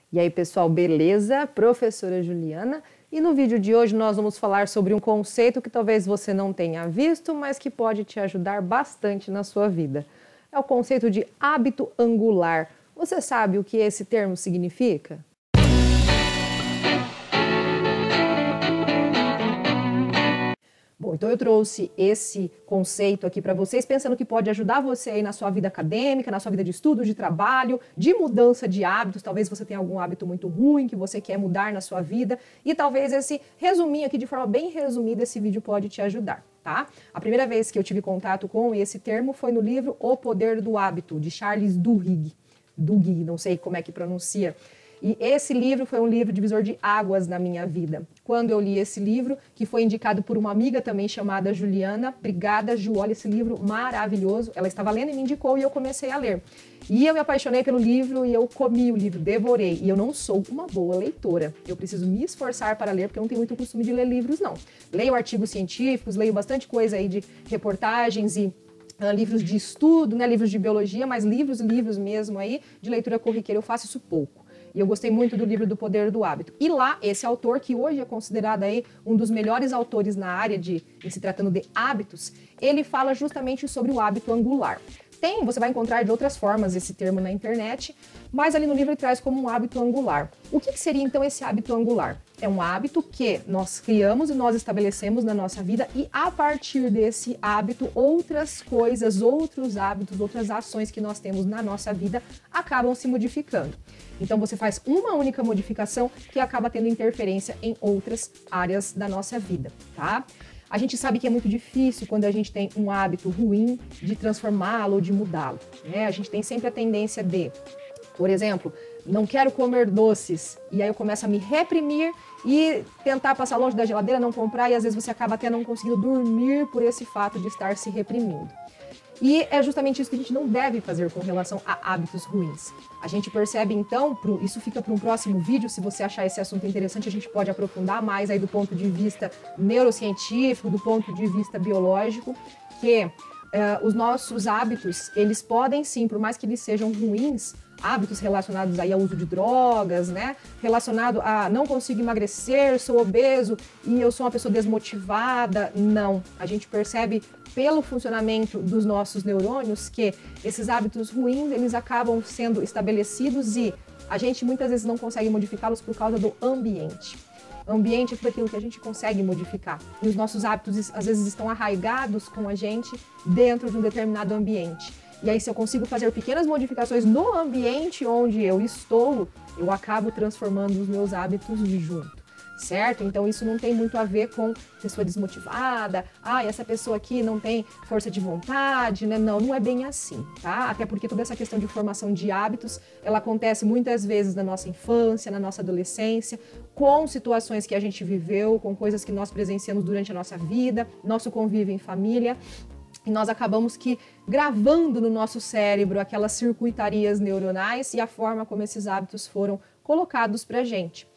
E aí, pessoal, beleza? Professora Juliana. E no vídeo de hoje nós vamos falar sobre um conceito que talvez você não tenha visto, mas que pode te ajudar bastante na sua vida. É o conceito de hábito angular. Você sabe o que esse termo significa? Bom, então eu trouxe esse conceito aqui para vocês, pensando que pode ajudar você aí na sua vida acadêmica, na sua vida de estudo, de trabalho, de mudança de hábitos. Talvez você tenha algum hábito muito ruim que você quer mudar na sua vida e talvez esse resuminho aqui, de forma bem resumida, esse vídeo pode te ajudar, tá? A primeira vez que eu tive contato com esse termo foi no livro O Poder do Hábito, de Charles Duhigg. Duhigg, não sei como é que pronuncia. E esse livro foi um livro divisor de águas na minha vida. Quando eu li esse livro, que foi indicado por uma amiga também chamada Juliana, obrigada Ju, olha esse livro maravilhoso, ela estava lendo e me indicou e eu comecei a ler. E eu me apaixonei pelo livro e eu comi o livro, devorei. E eu não sou uma boa leitora, eu preciso me esforçar para ler, porque eu não tenho muito costume de ler livros, não. Leio artigos científicos, leio bastante coisa aí de reportagens e livros de estudo, né, livros de biologia, mas livros mesmo aí de leitura corriqueira, eu faço isso pouco. E eu gostei muito do livro do Poder do Hábito. E lá, esse autor, que hoje é considerado aí um dos melhores autores na área em se tratando de hábitos, ele fala justamente sobre o hábito angular. Você vai encontrar de outras formas esse termo na internet, mas ali no livro ele traz como um hábito angular. O que seria então esse hábito angular? É um hábito que nós criamos e nós estabelecemos na nossa vida e a partir desse hábito, outras coisas, outros hábitos, outras ações que nós temos na nossa vida acabam se modificando. Então você faz uma única modificação que acaba tendo interferência em outras áreas da nossa vida, tá? A gente sabe que é muito difícil quando a gente tem um hábito ruim de transformá-lo ou de mudá-lo, né? A gente tem sempre a tendência de, por exemplo, não quero comer doces, e aí eu começo a me reprimir e tentar passar longe da geladeira, não comprar, e às vezes você acaba até não conseguindo dormir por esse fato de estar se reprimindo. E é justamente isso que a gente não deve fazer com relação a hábitos ruins. A gente percebe então, isso fica para um próximo vídeo, se você achar esse assunto interessante, a gente pode aprofundar mais aí do ponto de vista neurocientífico, do ponto de vista biológico, que os nossos hábitos, eles podem sim, por mais que eles sejam ruins, hábitos relacionados aí ao uso de drogas, né? Relacionado a não consigo emagrecer, sou obeso e eu sou uma pessoa desmotivada. Não, a gente percebe pelo funcionamento dos nossos neurônios que esses hábitos ruins, eles acabam sendo estabelecidos e a gente muitas vezes não consegue modificá-los por causa do ambiente. O ambiente é tudo aquilo que a gente consegue modificar. E os nossos hábitos, às vezes, estão arraigados com a gente dentro de um determinado ambiente. E aí, se eu consigo fazer pequenas modificações no ambiente onde eu estou, eu acabo transformando os meus hábitos junto, certo? Então, isso não tem muito a ver com pessoa desmotivada, essa pessoa aqui não tem força de vontade, né? Não é bem assim, tá? Até porque toda essa questão de formação de hábitos, ela acontece muitas vezes na nossa infância, na nossa adolescência, com situações que a gente viveu, com coisas que nós presenciamos durante a nossa vida, nosso convívio em família. E nós acabamos gravando no nosso cérebro aquelas circuitarias neuronais e a forma como esses hábitos foram colocados para a gente.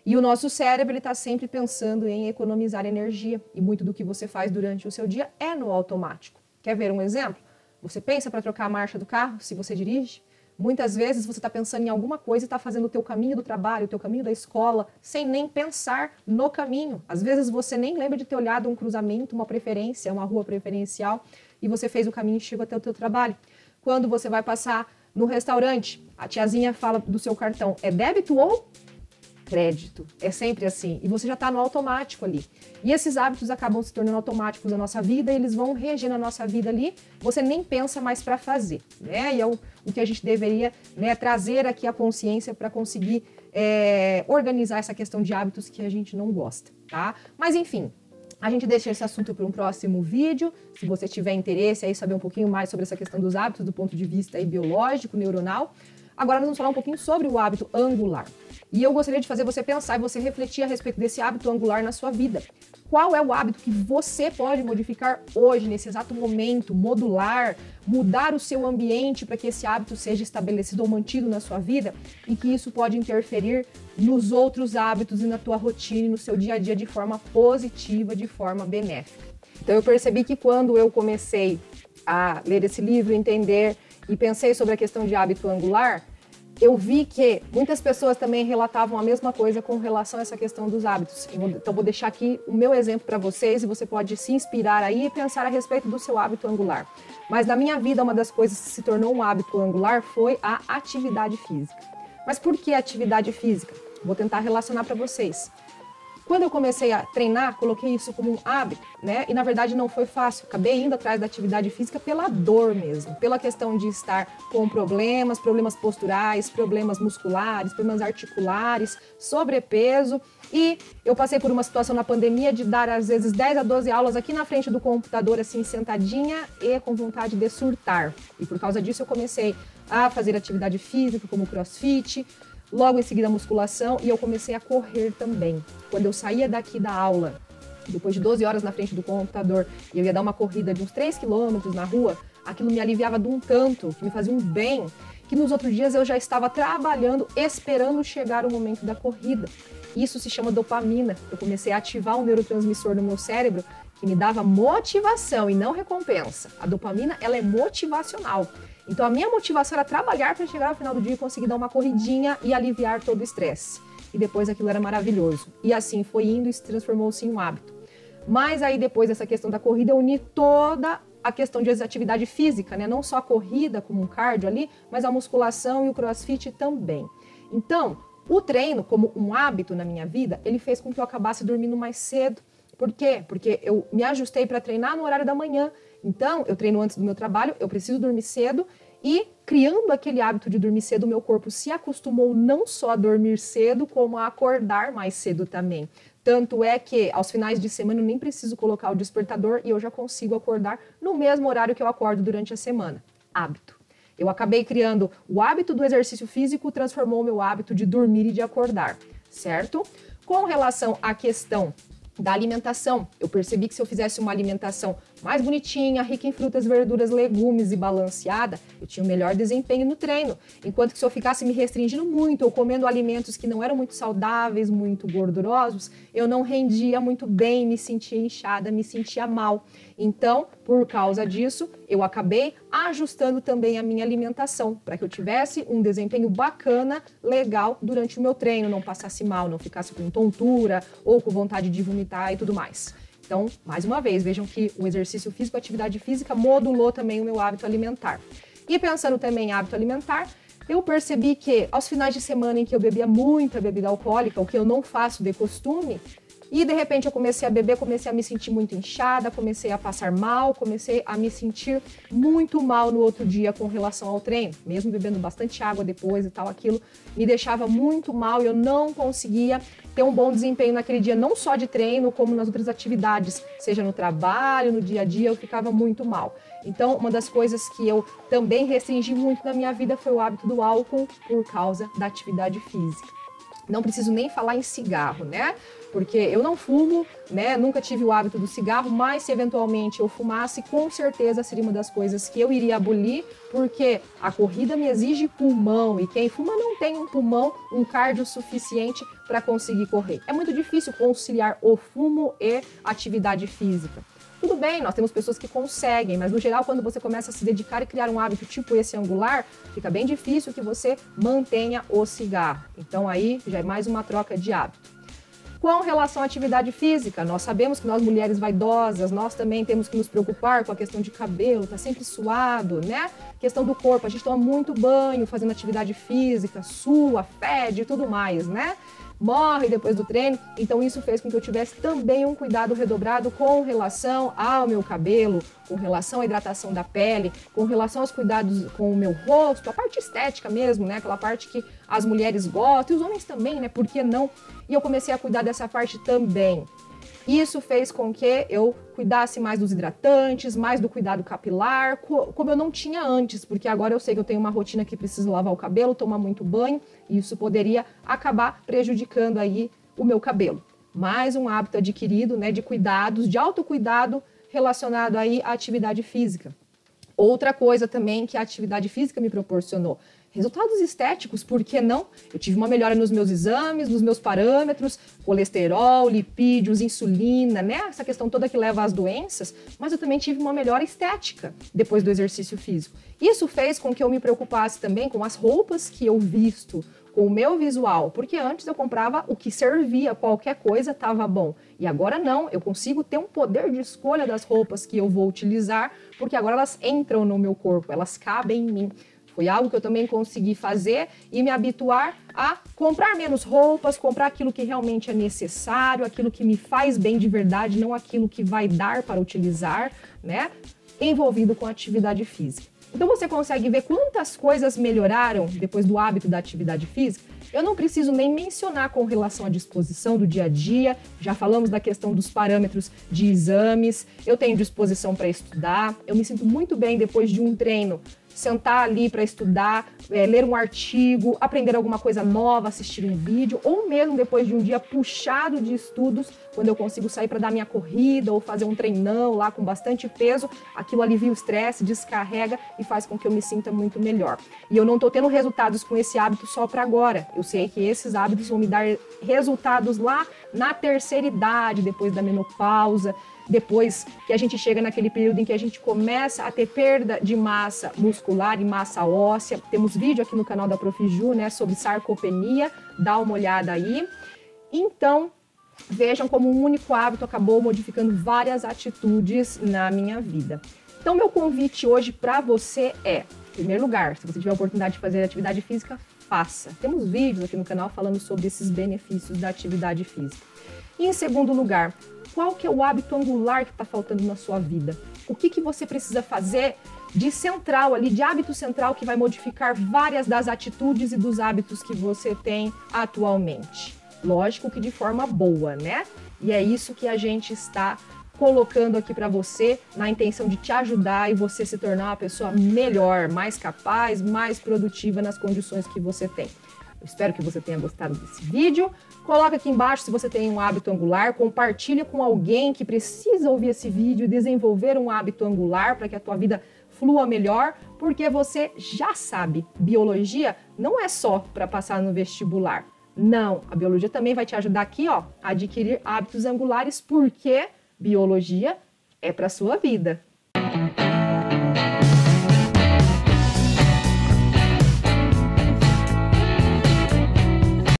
E o nosso cérebro está sempre pensando em economizar energia e muito do que você faz durante o seu dia é no automático. Quer ver um exemplo? Você pensa para trocar a marcha do carro se você dirige? Muitas vezes você está pensando em alguma coisa e está fazendo o teu caminho do trabalho, o teu caminho da escola, sem nem pensar no caminho. Às vezes você nem lembra de ter olhado um cruzamento, uma preferência, uma rua preferencial, e você fez o caminho e chegou até o teu trabalho. Quando você vai passar no restaurante, a tiazinha fala do seu cartão, é débito ou crédito? É sempre assim. E você já está no automático ali. E esses hábitos acabam se tornando automáticos na nossa vida, e eles vão regendo a nossa vida ali, você nem pensa mais para fazer, né? E é o que a gente deveria, né, trazer aqui a consciência para conseguir organizar essa questão de hábitos que a gente não gosta, tá? Mas enfim, a gente deixa esse assunto para um próximo vídeo. Se você tiver interesse aí saber um pouquinho mais sobre essa questão dos hábitos do ponto de vista aí biológico, neuronal. Agora nós vamos falar um pouquinho sobre o hábito angular. E eu gostaria de fazer você pensar e você refletir a respeito desse hábito angular na sua vida. Qual é o hábito que você pode modificar hoje, nesse exato momento, modular, mudar o seu ambiente para que esse hábito seja estabelecido ou mantido na sua vida e que isso pode interferir nos outros hábitos e na tua rotina e no seu dia a dia de forma positiva, de forma benéfica. Então eu percebi que quando eu comecei a ler esse livro, entender e pensei sobre a questão de hábito angular, eu vi que muitas pessoas também relatavam a mesma coisa com relação a essa questão dos hábitos. Então, vou deixar aqui o meu exemplo para vocês e você pode se inspirar aí e pensar a respeito do seu hábito angular. Mas na minha vida, uma das coisas que se tornou um hábito angular foi a atividade física. Mas por que atividade física? Vou tentar relacionar para vocês. Quando eu comecei a treinar, coloquei isso como um hábito, né? E na verdade não foi fácil. Acabei indo atrás da atividade física pela dor mesmo, pela questão de estar com problemas posturais, problemas musculares, problemas articulares, sobrepeso. E eu passei por uma situação na pandemia de dar às vezes 10 a 12 aulas aqui na frente do computador, assim, sentadinha e com vontade de surtar. E por causa disso eu comecei a fazer atividade física, como crossfit, logo em seguida a musculação, e eu comecei a correr também. Quando eu saía daqui da aula, depois de 12 horas na frente do computador, e eu ia dar uma corrida de uns 3 quilômetros na rua, aquilo me aliviava de um tanto, que me fazia um bem, que nos outros dias eu já estava trabalhando, esperando chegar o momento da corrida. Isso se chama dopamina. Eu comecei a ativar um neurotransmissor no meu cérebro que me dava motivação e não recompensa. A dopamina, ela é motivacional. Então, a minha motivação era trabalhar para chegar ao final do dia e conseguir dar uma corridinha e aliviar todo o estresse. E depois aquilo era maravilhoso. E assim foi indo e se transformou-se em um hábito. Mas aí depois dessa questão da corrida, eu uni toda a questão de atividade física, né? Não só a corrida como um cardio ali, mas a musculação e o crossfit também. Então, o treino como um hábito na minha vida, ele fez com que eu acabasse dormindo mais cedo. Por quê? Porque eu me ajustei para treinar no horário da manhã. Então, eu treino antes do meu trabalho, eu preciso dormir cedo e criando aquele hábito de dormir cedo, o meu corpo se acostumou não só a dormir cedo, como a acordar mais cedo também. Tanto é que aos finais de semana eu nem preciso colocar o despertador e eu já consigo acordar no mesmo horário que eu acordo durante a semana. Hábito. Eu acabei criando o hábito do exercício físico, transformou o meu hábito de dormir e de acordar, certo? Com relação à questão da alimentação, eu percebi que se eu fizesse uma alimentação mais bonitinha, rica em frutas, verduras, legumes e balanceada, eu tinha um melhor desempenho no treino. Enquanto que se eu ficasse me restringindo muito ou comendo alimentos que não eram muito saudáveis, muito gordurosos, eu não rendia muito bem, me sentia inchada, me sentia mal. Então, por causa disso, eu acabei ajustando também a minha alimentação para que eu tivesse um desempenho bacana, legal durante o meu treino, não passasse mal, não ficasse com tontura ou com vontade de vomitar e tudo mais. Então, mais uma vez, vejam que o exercício físico, a atividade física modulou também o meu hábito alimentar. E pensando também em hábito alimentar, eu percebi que aos finais de semana em que eu bebia muita bebida alcoólica, o que eu não faço de costume, e de repente eu comecei a beber, comecei a me sentir muito inchada, comecei a passar mal, comecei a me sentir muito mal no outro dia com relação ao treino. Mesmo bebendo bastante água depois e tal, aquilo me deixava muito mal e eu não conseguia ter um bom desempenho naquele dia, não só de treino, como nas outras atividades, seja no trabalho, no dia a dia, eu ficava muito mal. Então, uma das coisas que eu também restringi muito na minha vida foi o hábito do álcool por causa da atividade física. Não preciso nem falar em cigarro, né? Porque eu não fumo, né? Nunca tive o hábito do cigarro, mas se eventualmente eu fumasse, com certeza seria uma das coisas que eu iria abolir, porque a corrida me exige pulmão e quem fuma não tem um pulmão, um cardio suficiente para conseguir correr. É muito difícil conciliar o fumo e atividade física. Tudo bem, nós temos pessoas que conseguem, mas no geral, quando você começa a se dedicar e criar um hábito tipo esse angular, fica bem difícil que você mantenha o cigarro. Então aí já é mais uma troca de hábito. Com relação à atividade física, nós sabemos que nós mulheres vaidosas, nós também temos que nos preocupar com a questão de cabelo, tá sempre suado, né? Questão do corpo, a gente toma muito banho fazendo atividade física, sua, fede e tudo mais, né? Morre depois do treino, então isso fez com que eu tivesse também um cuidado redobrado com relação ao meu cabelo, com relação à hidratação da pele, com relação aos cuidados com o meu rosto, a parte estética mesmo, né? Aquela parte que as mulheres gostam, e os homens também, né? Por que não? E eu comecei a cuidar dessa parte também. Isso fez com que eu cuidasse mais dos hidratantes, mais do cuidado capilar, como eu não tinha antes, porque agora eu sei que eu tenho uma rotina que preciso lavar o cabelo, tomar muito banho, e isso poderia acabar prejudicando aí o meu cabelo. Mais um hábito adquirido, né, de cuidados, de autocuidado relacionado aí à atividade física. Outra coisa também que a atividade física me proporcionou, Resultados estéticos, por que não? Eu tive uma melhora nos meus exames, nos meus parâmetros, colesterol, lipídios, insulina, né? Essa questão toda que leva às doenças, mas eu também tive uma melhora estética depois do exercício físico. Isso fez com que eu me preocupasse também com as roupas que eu visto, com o meu visual, porque antes eu comprava o que servia, qualquer coisa estava bom. E agora não, eu consigo ter um poder de escolha das roupas que eu vou utilizar, porque agora elas entram no meu corpo, elas cabem em mim. Foi algo que eu também consegui fazer e me habituar a comprar menos roupas, comprar aquilo que realmente é necessário, aquilo que me faz bem de verdade, não aquilo que vai dar para utilizar, né? Envolvido com atividade física. Então você consegue ver quantas coisas melhoraram depois do hábito da atividade física. Eu não preciso nem mencionar com relação à disposição do dia a dia, já falamos da questão dos parâmetros de exames, eu tenho disposição para estudar, eu me sinto muito bem depois de um treino, sentar ali para estudar, ler um artigo, aprender alguma coisa nova, assistir um vídeo, ou mesmo depois de um dia puxado de estudos, quando eu consigo sair para dar minha corrida ou fazer um treinão lá com bastante peso, aquilo alivia o estresse, descarrega e faz com que eu me sinta muito melhor. E eu não estou tendo resultados com esse hábito só para agora. Eu sei que esses hábitos vão me dar resultados lá na terceira idade, depois da menopausa, depois que a gente chega naquele período em que a gente começa a ter perda de massa muscular e massa óssea. Temos vídeo aqui no canal da Prof. Ju, né, sobre sarcopenia, dá uma olhada aí. Então, vejam como um único hábito acabou modificando várias atitudes na minha vida. Então, meu convite hoje para você é, em primeiro lugar, se você tiver a oportunidade de fazer atividade física, faça. Temos vídeos aqui no canal falando sobre esses benefícios da atividade física. E em segundo lugar, qual que é o hábito angular que está faltando na sua vida? O que você precisa fazer de central ali, de hábito central que vai modificar várias das atitudes e dos hábitos que você tem atualmente? Lógico que de forma boa, né? E é isso que a gente está colocando aqui para você na intenção de te ajudar e você se tornar uma pessoa melhor, mais capaz, mais produtiva nas condições que você tem. Eu espero que você tenha gostado desse vídeo. Coloca aqui embaixo se você tem um hábito angular, compartilha com alguém que precisa ouvir esse vídeo e desenvolver um hábito angular para que a tua vida flua melhor, porque você já sabe, biologia não é só para passar no vestibular. Não, a biologia também vai te ajudar aqui, ó, a adquirir hábitos angulares, porque biologia é para a sua vida.